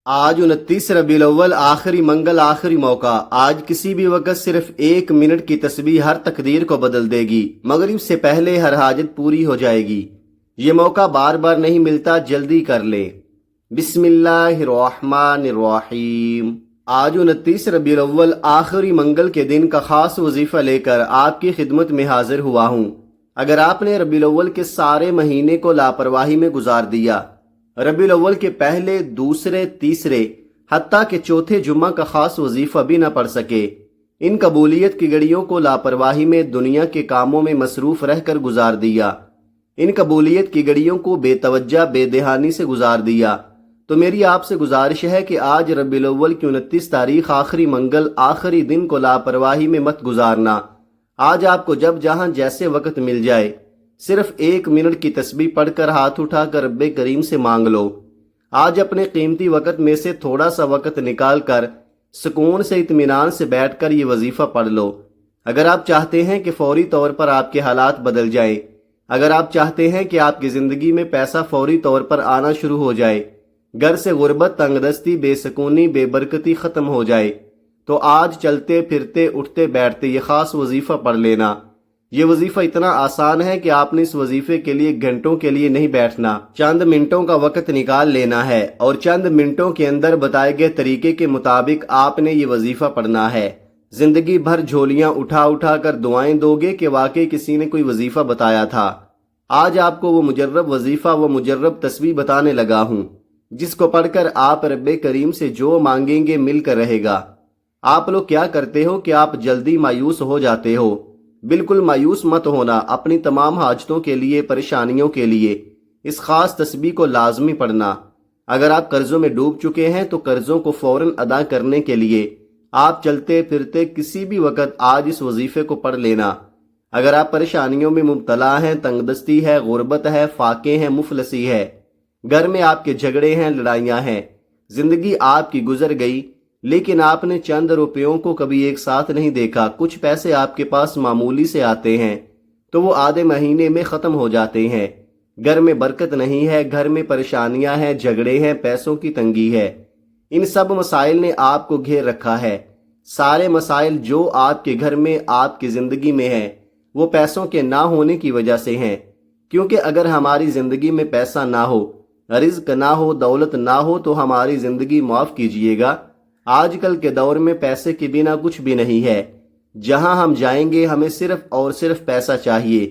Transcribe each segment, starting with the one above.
آج 29 ربیع الاول، آخری منگل، آخری موقع۔ آج کسی بھی وقت صرف 1 منٹ کی تسبیح ہر تقدیر کو بدل دے گی۔ مغرب سے پہلے ہر حاجت پوری ہو جائے گی۔ یہ موقع بار بار نہیں ملتا، جلدی کر لیں۔ بسم اللہ الرحمن الرحیم۔ آج 29 ربیع الاول، آخری منگل کے دن کا خاص وظیفہ لے کر آپ کی خدمت میں حاضر ہوا ہوں۔ اگر آپ نے ربیع الاول کے سارے مہینے کو لاپرواہی میں گزار دیا، ربیع الاول کے پہلے، دوسرے، تیسرے، حتیٰ کہ چوتھے جمعہ کا خاص وظیفہ بھی نہ پڑھ سکے، ان قبولیت کی گھڑیوں کو لاپرواہی میں دنیا کے کاموں میں مصروف رہ کر گزار دیا، ان قبولیت کی گھڑیوں کو بے توجہ، بے دہانی سے گزار دیا، تو میری آپ سے گزارش ہے کہ آج ربیع الاول کی 29 تاریخ، آخری منگل، آخری دن کو لاپرواہی میں مت گزارنا۔ آج آپ کو جب جہاں جیسے وقت مل جائے، صرف 1 منٹ کی تسبیح پڑھ کر ہاتھ اٹھا کر رب کریم سے مانگ لو۔ آج اپنے قیمتی وقت میں سے تھوڑا سا وقت نکال کر سکون سے، اطمینان سے بیٹھ کر یہ وظیفہ پڑھ لو۔ اگر آپ چاہتے ہیں کہ فوری طور پر آپ کے حالات بدل جائیں، اگر آپ چاہتے ہیں کہ آپ کی زندگی میں پیسہ فوری طور پر آنا شروع ہو جائے، گھر سے غربت، تنگ دستی، بے سکونی، بے برکتی ختم ہو جائے، تو آج چلتے پھرتے، اٹھتے بیٹھتے یہ خاص وظیفہ پڑھ لینا۔ یہ وظیفہ اتنا آسان ہے کہ آپ نے اس وظیفے کے لیے گھنٹوں کے لیے نہیں بیٹھنا، چند منٹوں کا وقت نکال لینا ہے، اور چند منٹوں کے اندر بتائے گئے طریقے کے مطابق آپ نے یہ وظیفہ پڑھنا ہے۔ زندگی بھر جھولیاں اٹھا اٹھا کر دعائیں دو گے کہ واقعی کسی نے کوئی وظیفہ بتایا تھا۔ آج آپ کو وہ مجرب وظیفہ، وہ مجرب تسبیح بتانے لگا ہوں، جس کو پڑھ کر آپ رب کریم سے جو مانگیں گے مل کر رہے گا۔ آپ لوگ کیا کرتے ہو کہ آپ جلدی مایوس ہو جاتے ہو۔ بالکل مایوس مت ہونا، اپنی تمام حاجتوں کے لیے، پریشانیوں کے لیے اس خاص تسبیح کو لازمی پڑھنا۔ اگر آپ قرضوں میں ڈوب چکے ہیں تو قرضوں کو فوراً ادا کرنے کے لیے آپ چلتے پھرتے کسی بھی وقت آج اس وظیفے کو پڑھ لینا۔ اگر آپ پریشانیوں میں مبتلا ہیں، تنگ دستی ہے، غربت ہے، فاقے ہیں، مفلسی ہے، گھر میں آپ کے جھگڑے ہیں، لڑائیاں ہیں، زندگی آپ کی گزر گئی، لیکن آپ نے چند روپیوں کو کبھی ایک ساتھ نہیں دیکھا، کچھ پیسے آپ کے پاس معمولی سے آتے ہیں تو وہ آدھے مہینے میں ختم ہو جاتے ہیں، گھر میں برکت نہیں ہے، گھر میں پریشانیاں ہیں، جھگڑے ہیں، پیسوں کی تنگی ہے، ان سب مسائل نے آپ کو گھیر رکھا ہے۔ سارے مسائل جو آپ کے گھر میں، آپ کی زندگی میں ہیں، وہ پیسوں کے نہ ہونے کی وجہ سے ہیں، کیونکہ اگر ہماری زندگی میں پیسہ نہ ہو، رزق نہ ہو، دولت نہ ہو تو ہماری زندگی، معاف کیجئے گا، آج کل کے دور میں پیسے کے بنا کچھ بھی نہیں ہے۔ جہاں ہم جائیں گے ہمیں صرف اور صرف پیسہ چاہیے۔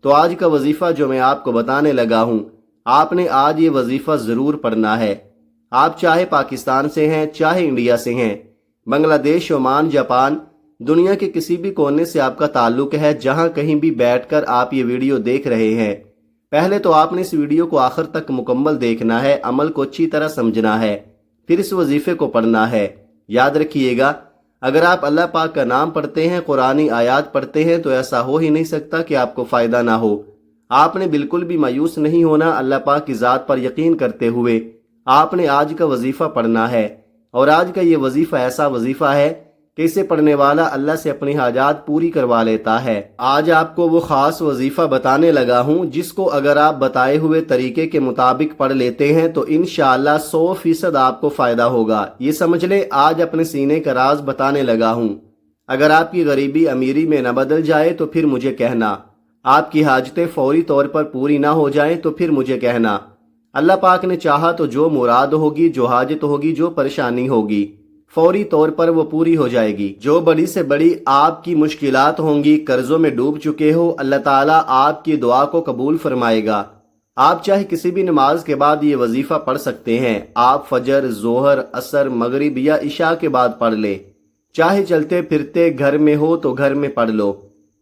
تو آج کا وظیفہ جو میں آپ کو بتانے لگا ہوں، آپ نے آج یہ وظیفہ ضرور پڑھنا ہے۔ آپ چاہے پاکستان سے ہیں، چاہے انڈیا سے ہیں، بنگلہ دیش، عمان، جاپان، دنیا کے کسی بھی کونے سے آپ کا تعلق ہے، جہاں کہیں بھی بیٹھ کر آپ یہ ویڈیو دیکھ رہے ہیں، پہلے تو آپ نے اس ویڈیو کو آخر تک مکمل دیکھنا ہے، عمل کو اچھی طرح سمجھنا ہے، پھر اس وظیفے کو پڑھنا ہے۔ یاد رکھیے گا، اگر آپ اللہ پاک کا نام پڑھتے ہیں، قرآنی آیات پڑھتے ہیں، تو ایسا ہو ہی نہیں سکتا کہ آپ کو فائدہ نہ ہو۔ آپ نے بالکل بھی مایوس نہیں ہونا، اللہ پاک کی ذات پر یقین کرتے ہوئے آپ نے آج کا وظیفہ پڑھنا ہے۔ اور آج کا یہ وظیفہ ایسا وظیفہ ہے کہ اسے پڑھنے والا اللہ سے اپنی حاجات پوری کروا لیتا ہے۔ آج آپ کو وہ خاص وظیفہ بتانے لگا ہوں جس کو اگر آپ بتائے ہوئے طریقے کے مطابق پڑھ لیتے ہیں تو انشاءاللہ 100% آپ کو فائدہ ہوگا۔ یہ سمجھ لیں، آج اپنے سینے کا راز بتانے لگا ہوں۔ اگر آپ کی غریبی امیری میں نہ بدل جائے تو پھر مجھے کہنا، آپ کی حاجتیں فوری طور پر پوری نہ ہو جائیں تو پھر مجھے کہنا۔ اللہ پاک نے چاہا تو جو مراد ہوگی، جو حاجت ہوگی، جو پریشانی ہوگی، فوری طور پر وہ پوری ہو جائے گی۔ جو بڑی سے بڑی آپ کی مشکلات ہوں گی، قرضوں میں ڈوب چکے ہو، اللہ تعالیٰ آپ کی دعا کو قبول فرمائے گا۔ آپ چاہے کسی بھی نماز کے بعد یہ وظیفہ پڑھ سکتے ہیں، آپ فجر، ظہر، عصر، مغرب یا عشاء کے بعد پڑھ لیں، چاہے چلتے پھرتے گھر میں ہو تو گھر میں پڑھ لو،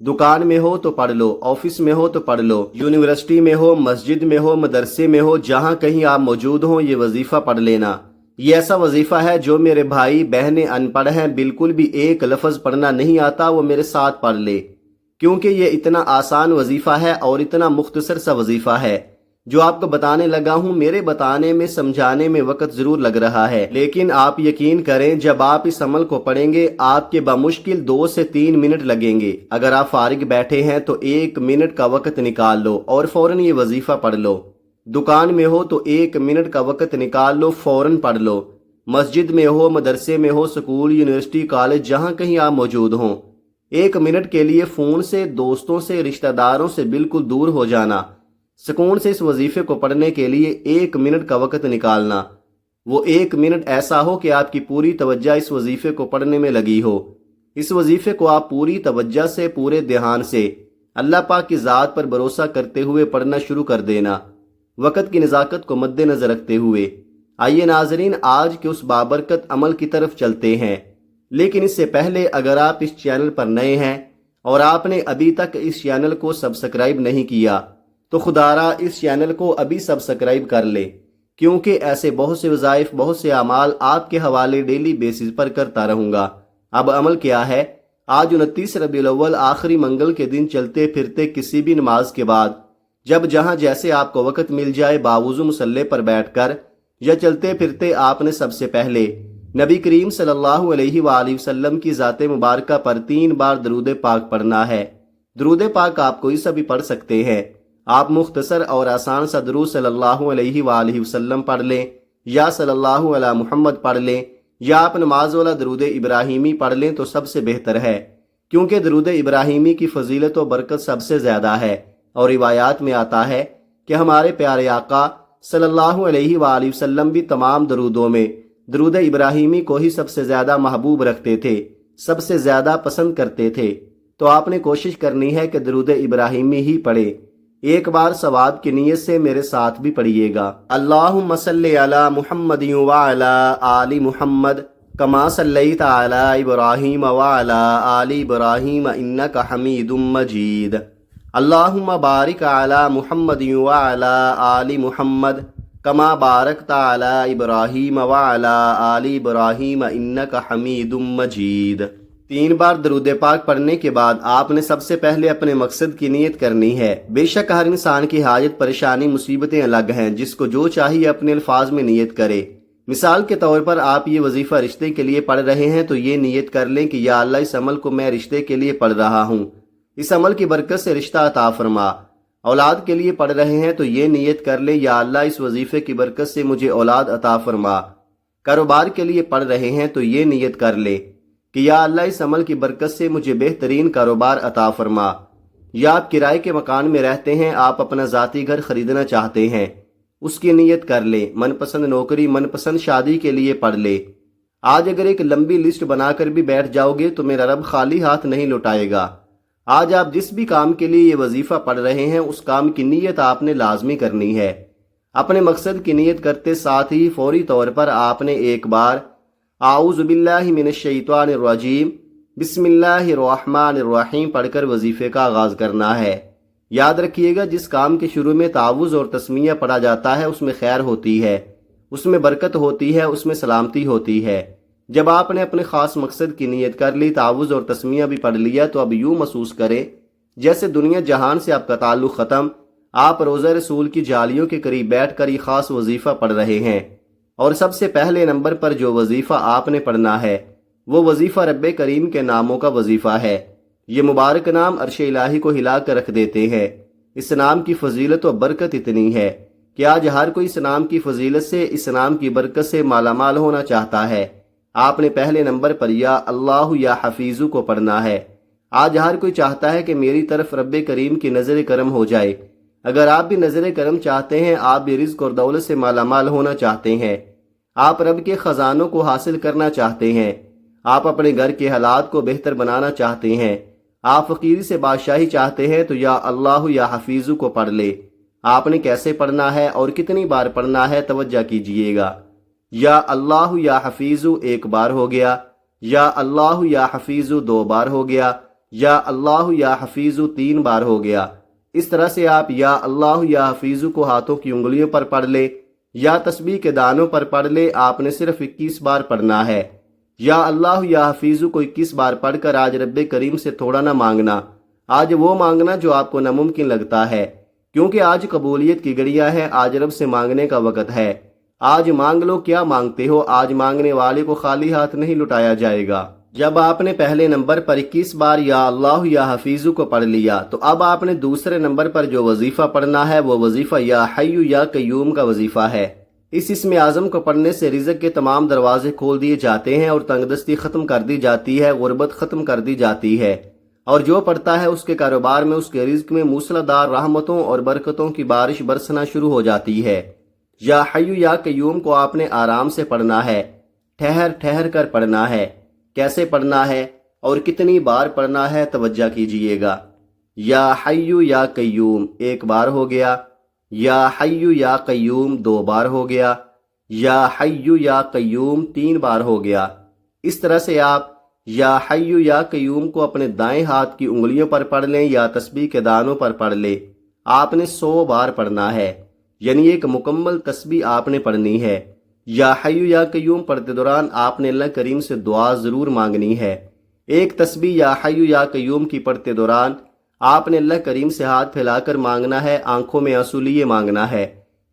دکان میں ہو تو پڑھ لو، آفس میں ہو تو پڑھ لو، یونیورسٹی میں ہو، مسجد میں ہو، مدرسے میں ہو، جہاں کہیں آپ موجود ہوں یہ وظیفہ پڑھ لینا۔ یہ ایسا وظیفہ ہے جو میرے بھائی بہنیں ان پڑھ ہیں، بالکل بھی ایک لفظ پڑھنا نہیں آتا، وہ میرے ساتھ پڑھ لے، کیونکہ یہ اتنا آسان وظیفہ ہے اور اتنا مختصر سا وظیفہ ہے۔ جو آپ کو بتانے لگا ہوں، میرے بتانے میں، سمجھانے میں وقت ضرور لگ رہا ہے، لیکن آپ یقین کریں جب آپ اس عمل کو پڑھیں گے آپ کے بمشکل 2 سے 3 منٹ لگیں گے۔ اگر آپ فارغ بیٹھے ہیں تو 1 منٹ کا وقت نکال لو اور فوراً یہ وظیفہ پڑھ لو۔ دکان میں ہو تو 1 منٹ کا وقت نکال لو، فوراً پڑھ لو۔ مسجد میں ہو، مدرسے میں ہو، سکول، یونیورسٹی، کالج، جہاں کہیں آپ موجود ہوں، 1 منٹ کے لیے فون سے، دوستوں سے، رشتہ داروں سے بالکل دور ہو جانا، سکون سے اس وظیفے کو پڑھنے کے لیے 1 منٹ کا وقت نکالنا۔ وہ 1 منٹ ایسا ہو کہ آپ کی پوری توجہ اس وظیفے کو پڑھنے میں لگی ہو۔ اس وظیفے کو آپ پوری توجہ سے، پورے دھیان سے، اللہ پاک کی ذات پر بھروسہ کرتے ہوئے پڑھنا شروع کر دینا، وقت کی نزاکت کو مد نظر رکھتے ہوئے۔ آئیے ناظرین، آج کے اس بابرکت عمل کی طرف چلتے ہیں، لیکن اس سے پہلے اگر آپ اس چینل پر نئے ہیں اور آپ نے ابھی تک اس چینل کو سبسکرائب نہیں کیا تو خدارا اس چینل کو ابھی سبسکرائب کر لے، کیونکہ ایسے بہت سے وظائف، بہت سے اعمال آپ کے حوالے ڈیلی بیسز پر کرتا رہوں گا۔ اب عمل کیا ہے؟ آج 29 ربیع الاول آخری منگل کے دن چلتے پھرتے کسی بھی نماز کے بعد، جب جہاں جیسے آپ کو وقت مل جائے، باوضو مصلی پر بیٹھ کر یا چلتے پھرتے، آپ نے سب سے پہلے نبی کریم صلی اللہ علیہ وآلہ وسلم کی ذات مبارکہ پر 3 بار درود پاک پڑھنا ہے۔ درود پاک آپ کوئی سا بھی پڑھ سکتے ہیں، آپ مختصر اور آسان سا درود صلی اللہ علیہ وآلہ وسلم پڑھ لیں، یا صلی اللہ علی محمد پڑھ لیں، یا آپ نماز والا درود ابراہیمی پڑھ لیں تو سب سے بہتر ہے، کیونکہ درود ابراہیمی کی فضیلت و برکت سب سے زیادہ ہے، اور روایات میں آتا ہے کہ ہمارے پیارے آقا صلی اللہ علیہ وآلہ وسلم بھی تمام درودوں میں درود ابراہیمی کو ہی سب سے زیادہ محبوب رکھتے تھے، سب سے زیادہ پسند کرتے تھے۔ تو آپ نے کوشش کرنی ہے کہ درود ابراہیمی ہی پڑھے۔ ایک بار ثواب کی نیت سے میرے ساتھ بھی پڑھیے گا۔ اللہم صلی علی محمد وعلی آل محمد کما صلیت علی ابراہیم وعلی آل ابراہیم انک حمید مجید۔ اللہم بارک علی محمد وعلی آل محمد کما بارکت علی ابراہیم وعلی آل ابراہیم انک حمید مجید۔ 3 بار درود پاک پڑھنے کے بعد آپ نے سب سے پہلے اپنے مقصد کی نیت کرنی ہے۔ بے شک ہر انسان کی حاجت، پریشانی، مصیبتیں الگ ہیں، جس کو جو چاہیے اپنے الفاظ میں نیت کرے۔ مثال کے طور پر آپ یہ وظیفہ رشتے کے لیے پڑھ رہے ہیں تو یہ نیت کر لیں کہ یا اللہ، اس عمل کو میں رشتے کے لیے پڑھ رہا ہوں، اس عمل کی برکت سے رشتہ عطا فرما۔ اولاد کے لیے پڑھ رہے ہیں تو یہ نیت کر لیں یا اللہ، اس وظیفے کی برکت سے مجھے اولاد عطا فرما۔ کاروبار کے لیے پڑھ رہے ہیں تو یہ نیت کر لیں کہ یا اللہ، اس عمل کی برکت سے مجھے بہترین کاروبار عطا فرما۔ یا آپ کرائے کے مکان میں رہتے ہیں، آپ اپنا ذاتی گھر خریدنا چاہتے ہیں، اس کی نیت کر لیں۔ من پسند نوکری، من پسند شادی کے لیے پڑھ لیں۔ آج اگر ایک لمبی لسٹ بنا کر بھی بیٹھ جاؤ گے تو میرا رب خالی ہاتھ نہیں لوٹائے گا۔ آج آپ جس بھی کام کے لیے یہ وظیفہ پڑھ رہے ہیں، اس کام کی نیت آپ نے لازمی کرنی ہے۔ اپنے مقصد کی نیت کرتے ساتھ ہی فوری طور پر آپ نے ایک بار اعوذ باللہ من الشیطان الرجیم بسم اللہ الرحمن الرحیم پڑھ کر وظیفے کا آغاز کرنا ہے۔ یاد رکھیے گا، جس کام کے شروع میں تعوذ اور تسمیہ پڑھا جاتا ہے اس میں خیر ہوتی ہے، اس میں برکت ہوتی ہے، اس میں سلامتی ہوتی ہے۔ جب آپ نے اپنے خاص مقصد کی نیت کر لی، تعوذ اور تسمیہ بھی پڑھ لیا، تو اب یوں محسوس کریں جیسے دنیا جہان سے آپ کا تعلق ختم، آپ روضہ رسول کی جالیوں کے قریب بیٹھ کر یہ خاص وظیفہ پڑھ رہے ہیں۔ اور سب سے پہلے نمبر پر جو وظیفہ آپ نے پڑھنا ہے وہ وظیفہ رب کریم کے ناموں کا وظیفہ ہے۔ یہ مبارک نام عرش الہی کو ہلا کر رکھ دیتے ہیں۔ اس نام کی فضیلت و برکت اتنی ہے کہ آج ہر کوئی اس نام کی فضیلت سے، اس نام کی برکت سے مالا مال ہونا چاہتا ہے۔ آپ نے پہلے نمبر پر یا اللہ یا حفیظو کو پڑھنا ہے۔ آج ہر کوئی چاہتا ہے کہ میری طرف رب کریم کی نظر کرم ہو جائے۔ اگر آپ بھی نظر کرم چاہتے ہیں، آپ بھی رزق اور دولت سے مالا مال ہونا چاہتے ہیں، آپ رب کے خزانوں کو حاصل کرنا چاہتے ہیں، آپ اپنے گھر کے حالات کو بہتر بنانا چاہتے ہیں، آپ فقیری سے بادشاہی چاہتے ہیں، تو یا اللہ یا حفیظو کو پڑھ لے۔ آپ نے کیسے پڑھنا ہے اور کتنی بار پڑھنا ہے، توجہ کیجئے گا۔ یا اللہ یا حفیظو 1 بار ہو گیا، یا اللہ یا حفیظو 2 بار ہو گیا، یا اللہ یا حفیظو 3 بار ہو گیا۔ اس طرح سے آپ یا اللہ یا حفیظو کو ہاتھوں کی انگلیوں پر پڑھ لے یا تسبیح کے دانوں پر پڑھ لے۔ آپ نے صرف 21 بار پڑھنا ہے۔ یا اللہ یا حفیظو کو 21 بار پڑھ کر آج رب کریم سے تھوڑا نہ مانگنا، آج وہ مانگنا جو آپ کو ناممکن لگتا ہے، کیونکہ آج قبولیت کی گھڑیاں ہے، آج رب سے مانگنے کا وقت ہے۔ آج مانگ لو، کیا مانگتے ہو، آج مانگنے والے کو خالی ہاتھ نہیں لٹایا جائے گا۔ جب آپ نے پہلے نمبر پر 21 بار یا اللہ یا حفیظو کو پڑھ لیا، تو اب آپ نے دوسرے نمبر پر جو وظیفہ پڑھنا ہے وہ وظیفہ یا حی یا قیوم کا وظیفہ ہے۔ اس اسم اعظم کو پڑھنے سے رزق کے تمام دروازے کھول دیے جاتے ہیں اور تنگ دستی ختم کر دی جاتی ہے، غربت ختم کر دی جاتی ہے، اور جو پڑھتا ہے اس کے کاروبار میں، اس کے رزق میں موسلادھار رحمتوں اور برکتوں کی بارش برسنا شروع ہو جاتی ہے۔ یا حی یا قیوم کو آپ نے آرام سے پڑھنا ہے، ٹھہر ٹھہر کر پڑھنا ہے۔ کیسے پڑھنا ہے اور کتنی بار پڑھنا ہے، توجہ کیجئے گا۔ یا حی یا قیوم ایک بار ہو گیا، یا حی یا قیوم 2 بار ہو گیا، یا حی یا قیوم 3 بار ہو گیا۔ اس طرح سے آپ یا حی یا قیوم کو اپنے دائیں ہاتھ کی انگلیوں پر پڑھ لیں یا تسبیح کے دانوں پر پڑھ لیں۔ آپ نے 100 بار پڑھنا ہے، یعنی ایک مکمل تسبیح آپ نے پڑھنی ہے۔ یا حی یا قیوم پڑھتے دوران آپ نے اللہ کریم سے دعا ضرور مانگنی ہے۔ ایک تسبیح یا حی یا قیوم کی پڑھتے دوران آپ نے اللہ کریم سے ہاتھ پھیلا کر مانگنا ہے، آنکھوں میں آنسو لیے مانگنا ہے۔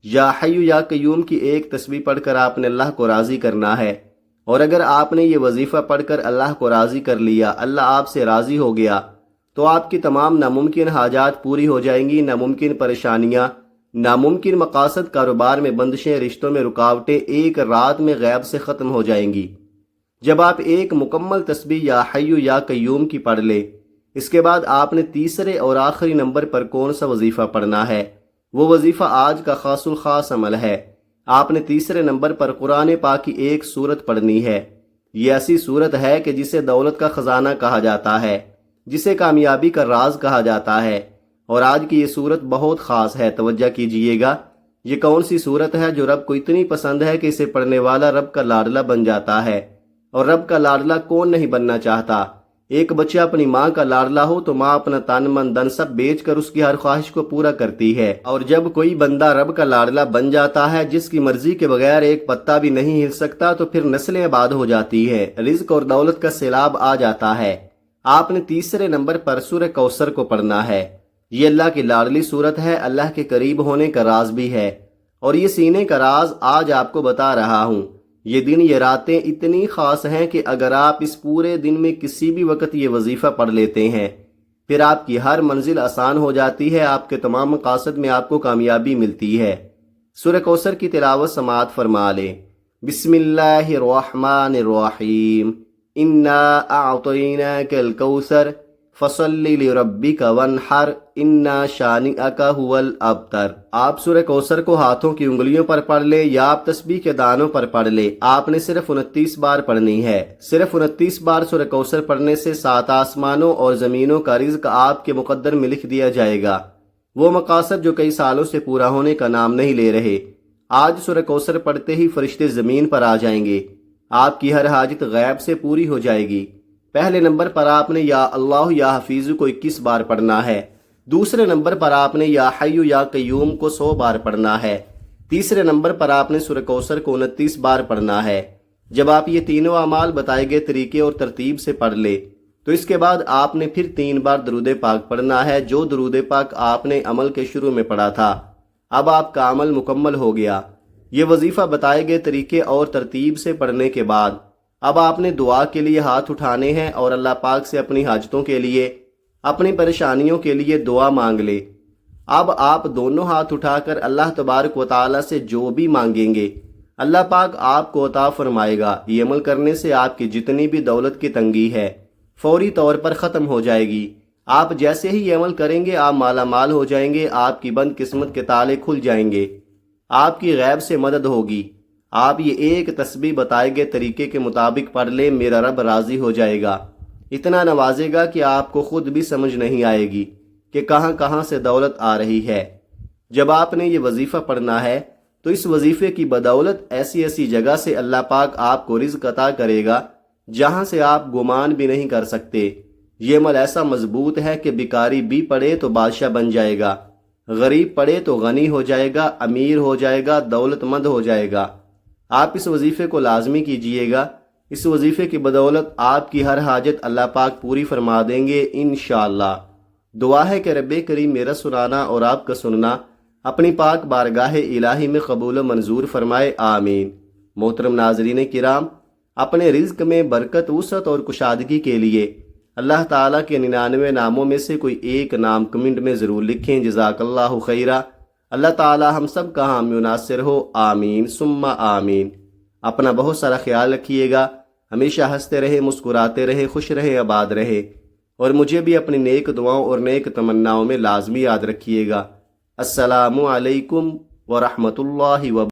یا حی یا قیوم کی ایک تسبیح پڑھ کر آپ نے اللہ کو راضی کرنا ہے، اور اگر آپ نے یہ وظیفہ پڑھ کر اللہ کو راضی کر لیا، اللہ آپ سے راضی ہو گیا، تو آپ کی تمام ناممکن حاجات پوری ہو جائیں گی، ناممکن پریشانیاں، ناممکن مقاصد، کاروبار میں بندشیں، رشتوں میں رکاوٹیں ایک رات میں غیب سے ختم ہو جائیں گی۔ جب آپ ایک مکمل تسبیح یا حی یا قیوم کی پڑھ لیں، اس کے بعد آپ نے تیسرے اور آخری نمبر پر کون سا وظیفہ پڑھنا ہے؟ وہ وظیفہ آج کا خاص الخاص عمل ہے۔ آپ نے تیسرے نمبر پر قرآن پاک کی ایک سورت پڑھنی ہے۔ یہ ایسی سورت ہے کہ جسے دولت کا خزانہ کہا جاتا ہے، جسے کامیابی کا راز کہا جاتا ہے، اور آج کی یہ سورت بہت خاص ہے، توجہ کیجئے گا۔ یہ کون سی سورت ہے جو رب کو اتنی پسند ہے کہ اسے پڑھنے والا رب کا لاڈلا بن جاتا ہے؟ اور رب کا لاڈلا کون نہیں بننا چاہتا؟ ایک بچہ اپنی ماں کا لاڈلا ہو تو ماں اپنا تن من دن سب بیچ کر اس کی ہر خواہش کو پورا کرتی ہے، اور جب کوئی بندہ رب کا لاڈلا بن جاتا ہے، جس کی مرضی کے بغیر ایک پتا بھی نہیں ہل سکتا، تو پھر نسلیں آباد ہو جاتی ہے، رزق اور دولت کا سیلاب آ جاتا ہے۔ آپ نے تیسرے نمبر پر سورہ کوثر کو پڑھنا ہے۔ یہ اللہ کی لاڈلی سورت ہے، اللہ کے قریب ہونے کا راز بھی ہے، اور یہ سینے کا راز آج آپ کو بتا رہا ہوں۔ یہ دن، یہ راتیں اتنی خاص ہیں کہ اگر آپ اس پورے دن میں کسی بھی وقت یہ وظیفہ پڑھ لیتے ہیں، پھر آپ کی ہر منزل آسان ہو جاتی ہے، آپ کے تمام مقاصد میں آپ کو کامیابی ملتی ہے۔ سورہ کوثر کی تلاوت سماعت فرما لیں۔ بسم اللہ الرحمن الرحیم، انا اعطیناک الکوثر فصل لربک وانحر ان شانئک هو الابتر۔ آپ سورہ کوثر کو ہاتھوں کی انگلیوں پر پڑھ لیں یا آپ تسبیح کے دانوں پر پڑھ لیں۔ آپ نے صرف 29 بار پڑھنی ہے۔ صرف 29 بار سورہ کوثر پڑھنے سے 7 آسمانوں اور زمینوں کا رزق آپ کے مقدر میں لکھ دیا جائے گا۔ وہ مقاصد جو کئی سالوں سے پورا ہونے کا نام نہیں لے رہے، آج سورہ کوثر پڑھتے ہی فرشتے زمین پر آ جائیں گے، آپ کی ہر حاجت غیب سے پوری ہو جائے گی۔ پہلے نمبر پر آپ نے یا اللہ یا حفیظ کو 21 بار پڑھنا ہے۔ دوسرے نمبر پر آپ نے یا حی یا قیوم کو 100 بار پڑھنا ہے۔ تیسرے نمبر پر آپ نے سورہ کوثر کو 29 بار پڑھنا ہے۔ جب آپ یہ تینوں اعمال بتائے گئے طریقے اور ترتیب سے پڑھ لے، تو اس کے بعد آپ نے پھر 3 بار درود پاک پڑھنا ہے، جو درود پاک آپ نے عمل کے شروع میں پڑھا تھا۔ اب آپ کا عمل مکمل ہو گیا۔ یہ وظیفہ بتائے گئے طریقے اور ترتیب سے پڑھنے کے بعد اب آپ نے دعا کے لیے ہاتھ اٹھانے ہیں اور اللہ پاک سے اپنی حاجتوں کے لیے، اپنی پریشانیوں کے لیے دعا مانگ لے۔ اب آپ دونوں ہاتھ اٹھا کر اللہ تبارک و تعالی سے جو بھی مانگیں گے، اللہ پاک آپ کو عطا فرمائے گا۔ یہ عمل کرنے سے آپ کی جتنی بھی دولت کی تنگی ہے، فوری طور پر ختم ہو جائے گی۔ آپ جیسے ہی یہ عمل کریں گے، آپ مالا مال ہو جائیں گے، آپ کی بند قسمت کے تالے کھل جائیں گے، آپ کی غیب سے مدد ہوگی۔ آپ یہ ایک تسبیح بتائے گئے طریقے کے مطابق پڑھ لیں، میرا رب راضی ہو جائے گا، اتنا نوازے گا کہ آپ کو خود بھی سمجھ نہیں آئے گی کہ کہاں کہاں سے دولت آ رہی ہے۔ جب آپ نے یہ وظیفہ پڑھنا ہے تو اس وظیفے کی بدولت ایسی ایسی جگہ سے اللہ پاک آپ کو رزق عطا کرے گا جہاں سے آپ گمان بھی نہیں کر سکتے۔ یہ عمل ایسا مضبوط ہے کہ بیکاری بھی پڑے تو بادشاہ بن جائے گا، غریب پڑے تو غنی ہو جائے گا، امیر ہو جائے گا، دولت مند ہو جائے گا۔ آپ اس وظیفے کو لازمی کیجئے گا۔ اس وظیفے کی بدولت آپ کی ہر حاجت اللہ پاک پوری فرما دیں گے انشاءاللہ۔ دعا ہے کہ رب کریم میرا سنانا اور آپ کا سننا اپنی پاک بارگاہ الہی میں قبول و منظور فرمائے، آمین۔ محترم ناظرین کرام، اپنے رزق میں برکت، وسعت اور کشادگی کے لیے اللہ تعالیٰ کے 99 ناموں میں سے کوئی ایک نام کمنٹ میں ضرور لکھیں۔ جزاک اللہ خیرہ۔ اللہ تعالی ہم سب کا حامی و ناصر ہو، آمین ثم آمین۔ اپنا بہت سارا خیال رکھیے گا، ہمیشہ ہنستے رہے، مسکراتے رہے، خوش رہے، آباد رہے، اور مجھے بھی اپنی نیک دعاؤں اور نیک تمناؤں میں لازمی یاد رکھیے گا۔ السلام علیکم ورحمۃ اللہ وبرکاتہ۔